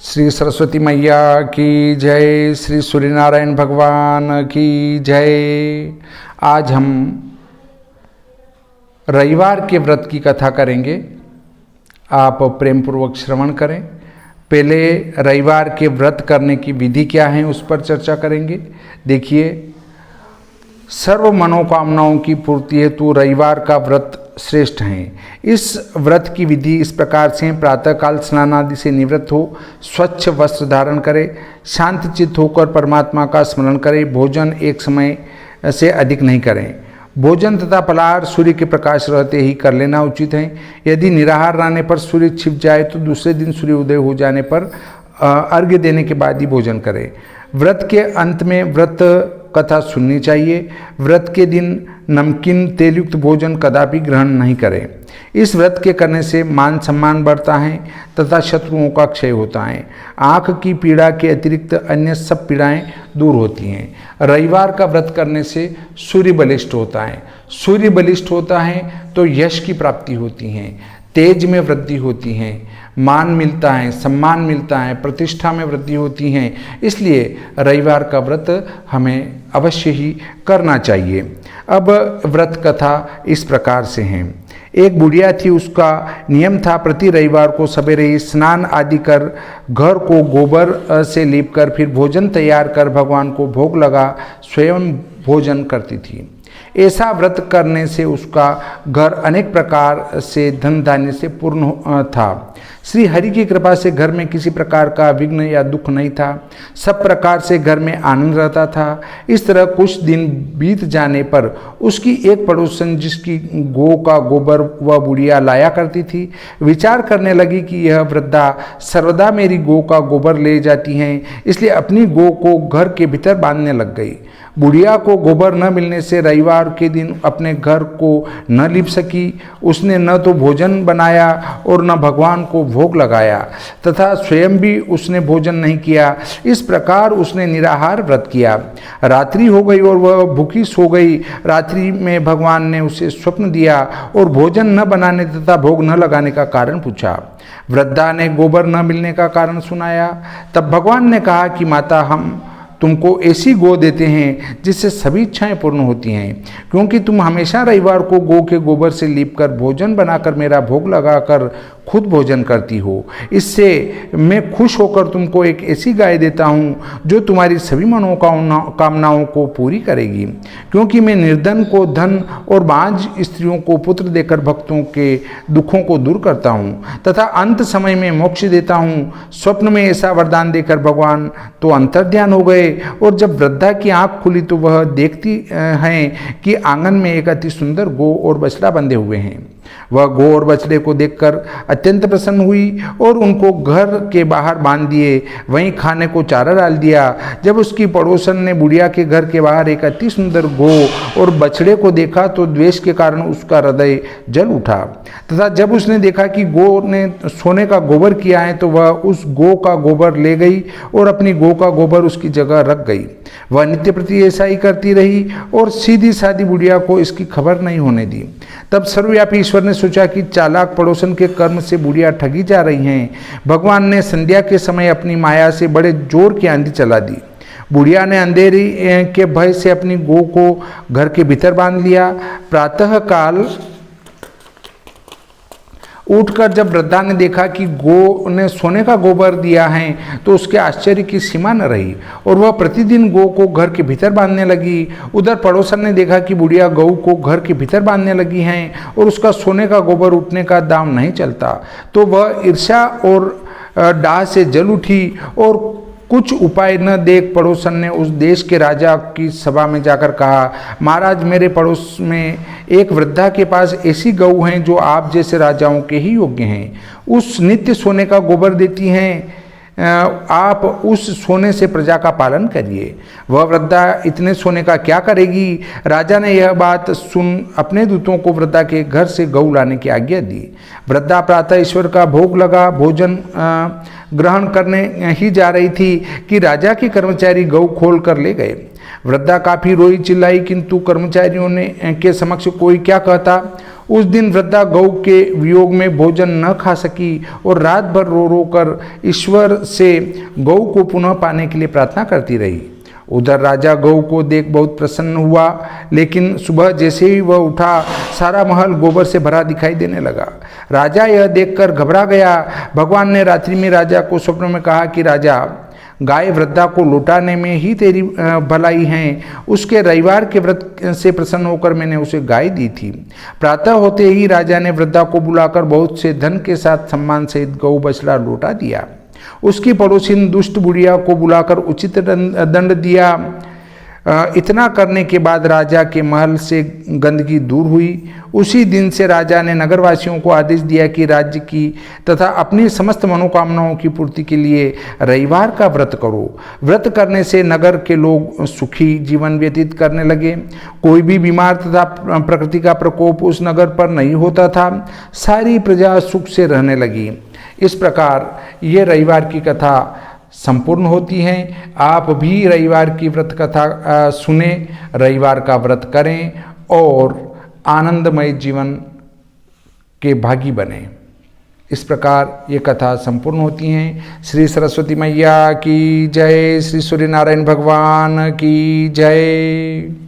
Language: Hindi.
श्री सरस्वती मैया की जय, श्री सूर्यनारायण भगवान की जय। आज हम रविवार के व्रत की कथा करेंगे। आप प्रेम पूर्वक श्रवण करें। पहले रविवार के व्रत करने की विधि क्या है उस पर चर्चा करेंगे। देखिए, सर्व मनोकामनाओं की पूर्ति हेतु रविवार का व्रत श्रेष्ठ हैं। इस व्रत की विधि इस प्रकार से प्रातःकाल स्नान आदि से निवृत्त हो, स्वच्छ वस्त्र धारण करें, शांत चित्त होकर परमात्मा का स्मरण करें। भोजन एक समय से अधिक नहीं करें। भोजन तथा फलाहार सूर्य के प्रकाश रहते ही कर लेना उचित है। यदि निराहार रहने पर सूर्य छिप जाए तो दूसरे दिन सूर्योदय हो जाने पर अर्घ्य देने के बाद ही भोजन करें। व्रत के अंत में व्रत कथा सुननी चाहिए। व्रत के दिन नमकीन तेलयुक्त भोजन कदापि ग्रहण नहीं करें। इस व्रत के करने से मान सम्मान बढ़ता है तथा शत्रुओं का क्षय होता है। आँख की पीड़ा के अतिरिक्त अन्य सब पीड़ाएं दूर होती हैं। रविवार का व्रत करने से सूर्य बलिष्ठ होता है। सूर्य बलिष्ठ होता है तो यश की प्राप्ति होती है, तेज में वृद्धि होती है, मान मिलता है, सम्मान मिलता है, प्रतिष्ठा में वृद्धि होती है। इसलिए रविवार का व्रत हमें अवश्य ही करना चाहिए। अब व्रत कथा इस प्रकार से है। एक बुढ़िया थी, उसका नियम था प्रति रविवार को सवेरे ही स्नान आदि कर घर को गोबर से लीप कर फिर भोजन तैयार कर भगवान को भोग लगा स्वयं भोजन करती थी। ऐसा व्रत करने से उसका घर अनेक प्रकार से धन धान्य से पूर्ण था। श्री हरि की कृपा से घर में किसी प्रकार का विघ्न या दुख नहीं था। सब प्रकार से घर में आनंद रहता था। इस तरह कुछ दिन बीत जाने पर उसकी एक पड़ोसन, जिसकी गौ का गोबर वह बुढ़िया लाया करती थी, विचार करने लगी कि यह वृद्धा सर्वदा मेरी गौ का गोबर ले जाती हैं, इसलिए अपनी गौ को घर के भीतर बांधने लग गई। बुढ़िया को गोबर न मिलने से रविवार के दिन अपने घर को न लीप सकी। उसने न तो भोजन बनाया और न भगवान को भोग लगाया तथा स्वयं भी उसने भोजन नहीं किया। इस प्रकार उसने निराहार व्रत किया। रात्रि हो गई और वह भूखी सो गई। रात्रि में भगवान ने उसे स्वप्न दिया और भोजन न बनाने तथा भोग न लगाने का कारण पूछा। वृद्धा ने गोबर न मिलने का कारण सुनाया। तब भगवान ने कहा कि माता, हम तुमको ऐसी गौ देते हैं जिससे सभी इच्छाएं पूर्ण होती हैं, क्योंकि तुम हमेशा रविवार को गौ के गोबर से लीपकर भोजन बनाकर मेरा भोग लगाकर खुद भोजन करती हो। इससे मैं खुश होकर तुमको एक ऐसी गाय देता हूँ जो तुम्हारी सभी मनोकामनाओं को पूरी करेगी, क्योंकि मैं निर्धन को धन और बांझ स्त्रियों को पुत्र देकर भक्तों के दुखों को दूर करता हूँ तथा अंत समय में मोक्ष देता हूँ। स्वप्न में ऐसा वरदान देकर भगवान तो अंतर्ध्यान हो गए और जब वृद्धा की आंख खुली तो वह देखती हैं कि आंगन में एक अति सुंदर गौ और बछड़ा बंधे हुए हैं। वह गौ और बछड़े को देखकर अत्यंत प्रसन्न हुई और उनको घर के बाहर बांध दिए, वहीं खाने को चारा डाल दिया। जब उसकी पड़ोसन ने बुढ़िया के घर के बाहर एक अति सुंदर गौ और बछड़े को देखा तो द्वेष के कारण उसका हृदय जल उठा तथा जब उसने देखा कि गौ ने सोने का गोबर किया है तो वह उस गौ का गोबर ले गई और अपनी गौ का गोबर उसकी जगह रख गई। वह नित्य प्रति ऐसा ही करती रही और सीधी सादी बुढ़िया को इसकी खबर नहीं होने दी। तब सर्वव्यापी ईश्वर ने सोचा कि चालाक पड़ोसन के कर्म से बुढ़िया ठगी जा रही हैं। भगवान ने संध्या के समय अपनी माया से बड़े जोर की आंधी चला दी। बुढ़िया ने अंधेरी के भय से अपनी गौ को घर के भीतर बांध लिया। प्रातः काल उठकर जब वृद्धा ने देखा कि गौ ने सोने का गोबर दिया है तो उसके आश्चर्य की सीमा न रही और वह प्रतिदिन गौ को घर के भीतर बांधने लगी। उधर पड़ोसन ने देखा कि बुढ़िया गौ को घर के भीतर बांधने लगी हैं और उसका सोने का गोबर उठने का दाम नहीं चलता, तो वह ईर्ष्या और डाह से जल उठी और कुछ उपाय न देख पड़ोसन ने उस देश के राजा की सभा में जाकर कहा, महाराज, मेरे पड़ोस में एक वृद्धा के पास ऐसी गऊ हैं जो आप जैसे राजाओं के ही योग्य हैं। उस नित्य सोने का गोबर देती हैं। आप उस सोने से प्रजा का पालन करिए। वह वृद्धा इतने सोने का क्या करेगी? राजा ने यह बात सुन अपने दूतों को वृद्धा के घर से गऊ लाने की आज्ञा दी। वृद्धा प्रातः ईश्वर का भोग लगा भोजन ग्रहण करने ही जा रही थी कि राजा के कर्मचारी गऊ खोल कर ले गए। वृद्धा काफी रोई चिल्लाई, किंतु कर्मचारियों ने के समक्ष कोई क्या कहता। उस दिन वृद्धा गौ के वियोग में भोजन न खा सकी और रात भर रो रो कर ईश्वर से गौ को पुनः पाने के लिए प्रार्थना करती रही। उधर राजा गौ को देख बहुत प्रसन्न हुआ, लेकिन सुबह जैसे ही वह उठा सारा महल गोबर से भरा दिखाई देने लगा। राजा यह देखकर घबरा गया। भगवान ने रात्रि में राजा को स्वप्न में कहा कि राजा, गाय वृद्धा को लौटाने में ही तेरी भलाई है। उसके रविवार के व्रत से प्रसन्न होकर मैंने उसे गाय दी थी। प्रातः होते ही राजा ने वृद्धा को बुलाकर बहुत से धन के साथ सम्मान सहित गौ बछड़ा लौटा दिया। उसकी पड़ोसिन दुष्ट बुढ़िया को बुलाकर उचित दंड दिया। इतना करने के बाद राजा के महल से गंदगी दूर हुई। उसी दिन से राजा ने नगरवासियों को आदेश दिया कि राज्य की तथा अपनी समस्त मनोकामनाओं की पूर्ति के लिए रविवार का व्रत करो। व्रत करने से नगर के लोग सुखी जीवन व्यतीत करने लगे। कोई भी बीमार तथा प्रकृति का प्रकोप उस नगर पर नहीं होता था। सारी प्रजा सुख से रहने लगी। इस प्रकार ये रविवार की कथा संपूर्ण होती हैं। आप भी रविवार की व्रत कथा सुने, रविवार का व्रत करें और आनंदमय जीवन के भागी बने। इस प्रकार ये कथा संपूर्ण होती हैं। श्री सरस्वती मैया की जय, श्री सूर्य नारायण भगवान की जय।